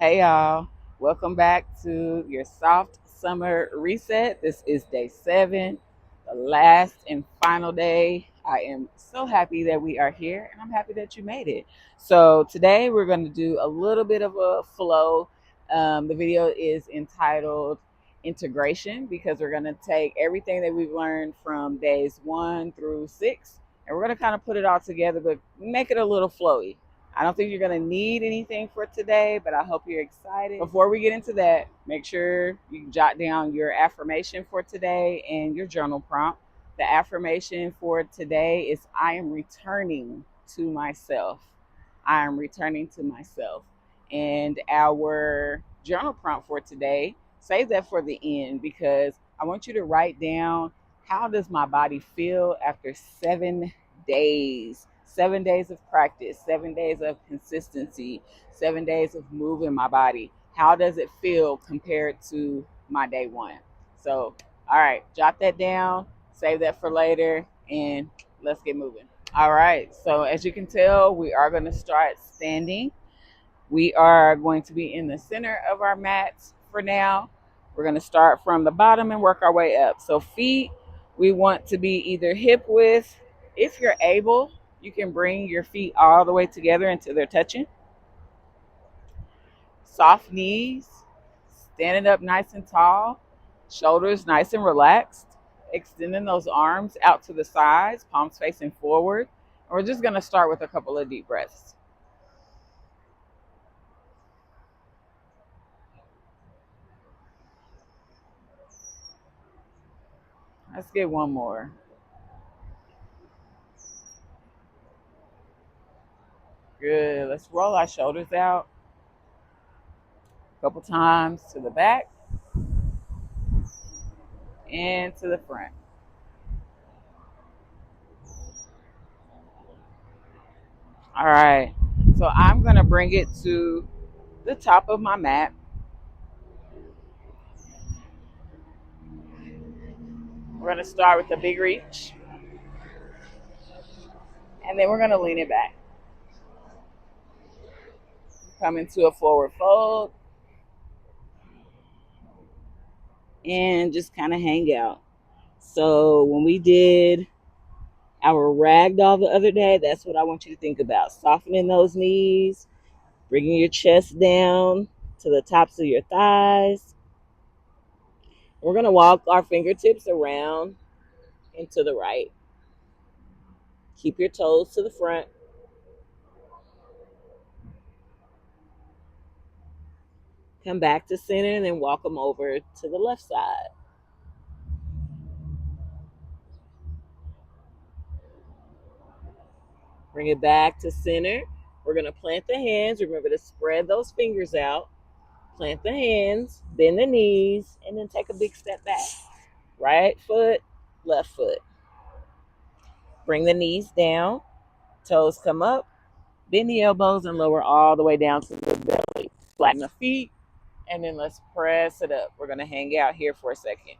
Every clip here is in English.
Hey y'all, welcome back to your soft summer reset. This is day 7, the last and final day. I am so happy that we are here and I'm happy that you made it. So today we're going to do a little bit of a flow. The video is entitled Integration because we're going to take everything that we've learned from days 1 through 6 and we're going to kind of put it all together but make it a little flowy. I don't think you're going to need anything for today, but I hope you're excited. Before we get into that, make sure you jot down your affirmation for today and your journal prompt. The affirmation for today is I am returning to myself. I am returning to myself. And our journal prompt for today, save that for the end because I want you to write down how does my body feel after 7 days. 7 days of practice, 7 days of consistency, 7 days of moving my body. How does it feel compared to my day 1? So, all right, jot that down, save that for later, and let's get moving. All right, so as you can tell, we are going to start standing. We are going to be in the center of our mats for now. We're going to start from the bottom and work our way up. So feet, we want to be either hip width. If you're able, you can bring your feet all the way together until they're touching. Soft knees, standing up nice and tall, shoulders nice and relaxed, extending those arms out to the sides, palms facing forward. And we're just going to start with a couple of deep breaths. Let's get one more. Good. Let's roll our shoulders out a couple times to the back and to the front. All right. So I'm going to bring it to the top of my mat. We're going to start with a big reach. And then we're going to lean it back. Come into a forward fold. And just kind of hang out. So when we did our ragdoll the other day, that's what I want you to think about. Softening those knees, bringing your chest down to the tops of your thighs. We're going to walk our fingertips around and to the right. Keep your toes to the front. Come back to center and then walk them over to the left side. Bring it back to center. We're going to plant the hands. Remember to spread those fingers out. Plant the hands, bend the knees, and then take a big step back. Right foot, left foot. Bring the knees down. Toes come up. Bend the elbows and lower all the way down to the belly. Flatten the feet, and then let's press it up. We're going to hang out here for a second.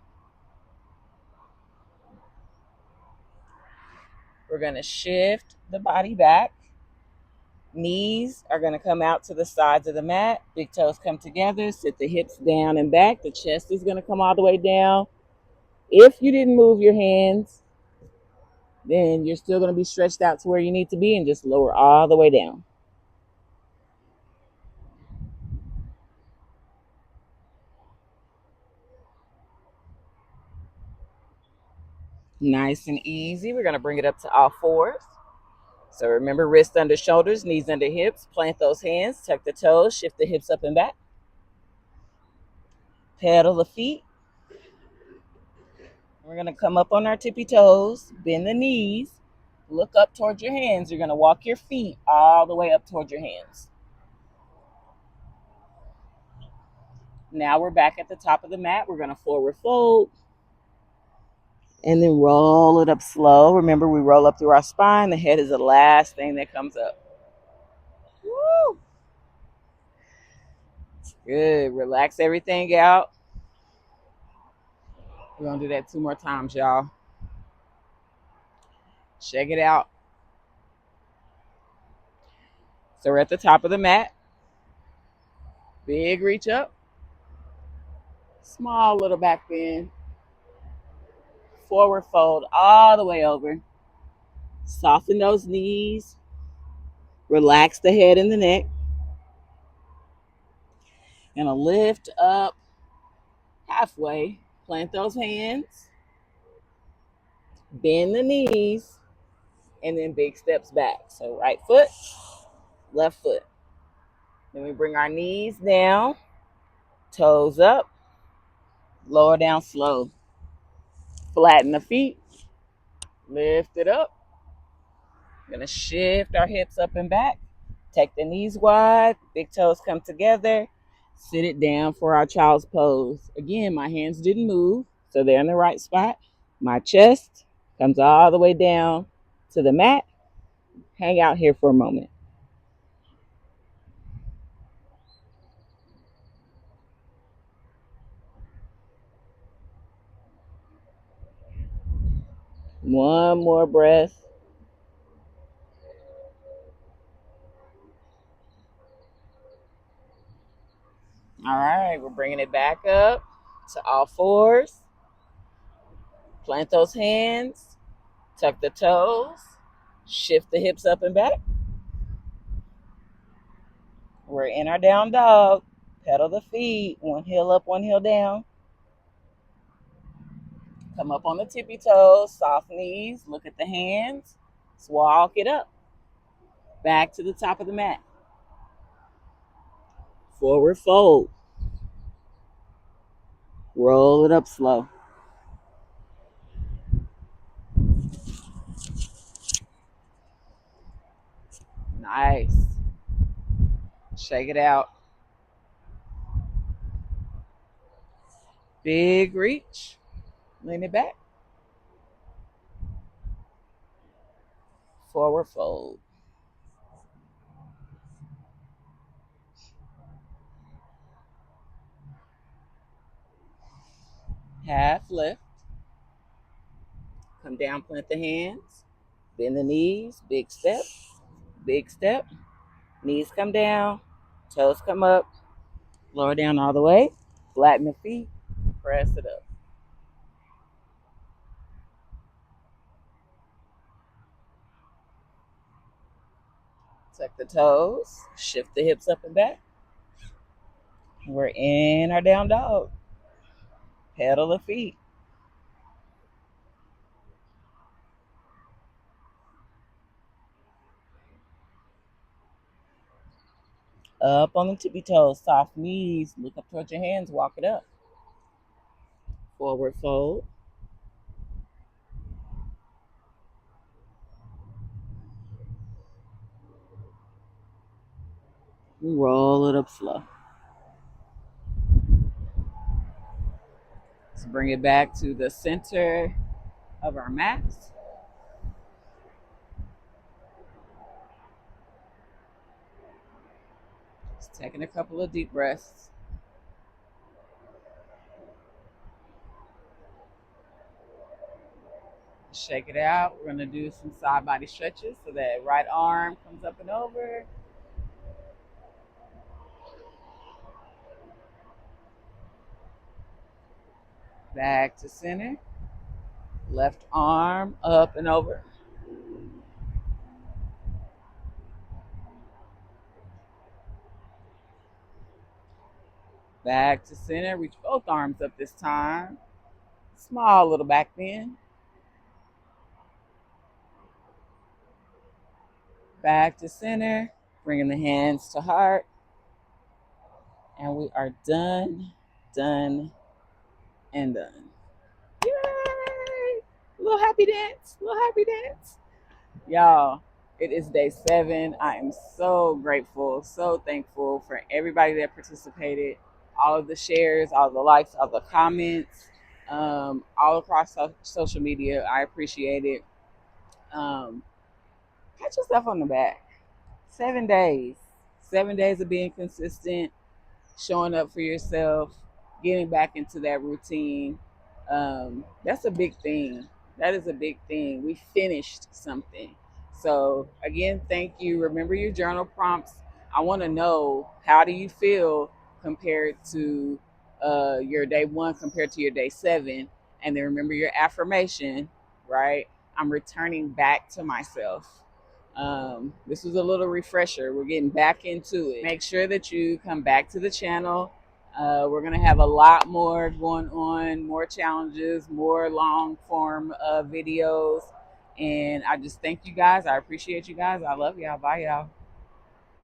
We're going to shift the body back. Knees are going to come out to the sides of the mat. Big toes come together. Sit the hips down and back. The chest is going to come all the way down. If you didn't move your hands, then you're still going to be stretched out to where you need to be and just lower all the way down. Nice and easy. We're going to bring it up to all fours. So remember, wrist under shoulders, knees under hips. Plant those hands, tuck the toes, shift the hips up and back. Pedal the feet. We're going to come up on our tippy toes, bend the knees, look up towards your hands. You're going to walk your feet all the way up towards your hands. Now we're back at the top of the mat. We're going to forward fold and then roll it up slow. Remember, we roll up through our spine. The head is the last thing that comes up. Woo! Good. Relax everything out. We're going to do that 2 more times, y'all. Check it out. So we're at the top of the mat. Big reach up, small little back bend, forward fold all the way over. Soften those knees, relax the head and the neck. And a lift up halfway. Plant those hands, bend the knees, and then big steps back. So right foot, left foot. Then we bring our knees down, toes up, lower down slow. Flatten the feet, lift it up. We're gonna shift our hips up and back. Take the knees wide, big toes come together. Sit it down for our child's pose. Again, my hands didn't move, so they're in the right spot. My chest comes all the way down to the mat. Hang out here for a moment. One more breath. All right, we're bringing it back up to all fours. Plant those hands, tuck the toes, shift the hips up and back. We're in our down dog. Pedal the feet, one heel up, one heel down. Come up on the tippy toes, soft knees, look at the hands, walk it up. Back to the top of the mat. Forward fold. Roll it up slow. Nice. Shake it out. Big reach. Lean it back. Forward fold. Half lift. Come down, plant the hands. Bend the knees. Big step. Big step. Knees come down. Toes come up. Lower down all the way. Flatten the feet. Press it up. Tuck the toes. Shift the hips up and back. We're in our down dog. Pedal the feet. Up on the tippy toes. Soft knees. Look up towards your hands. Walk it up. Forward fold. Roll it up slow. Let's bring it back to the center of our mats. Just taking a couple of deep breaths. Shake it out. We're going to do some side body stretches so that right arm comes up and over. Back to center. Left arm up and over. Back to center. Reach both arms up this time. Small little back bend. Back to center. Bringing the hands to heart. And we are done, done, and done. Yay! Little happy dance. Little happy dance. Y'all, it is day 7. I am so grateful, so thankful for everybody that participated, all of the shares, all the likes, all the comments, all across social media. I appreciate it. Pat yourself on the back. 7 days. 7 days of being consistent, showing up for yourself, getting back into that routine. That's a big thing. That is a big thing. We finished something. So again, thank you. Remember your journal prompts. I want to know, how do you feel compared to your day 1 compared to your day 7. And then remember your affirmation, right? I'm returning back to myself. This was a little refresher. We're getting back into it. Make sure that you come back to the channel. We're going to have a lot more going on, more challenges, more long form videos. And I just thank you guys. I appreciate you guys. I love y'all. Bye, y'all.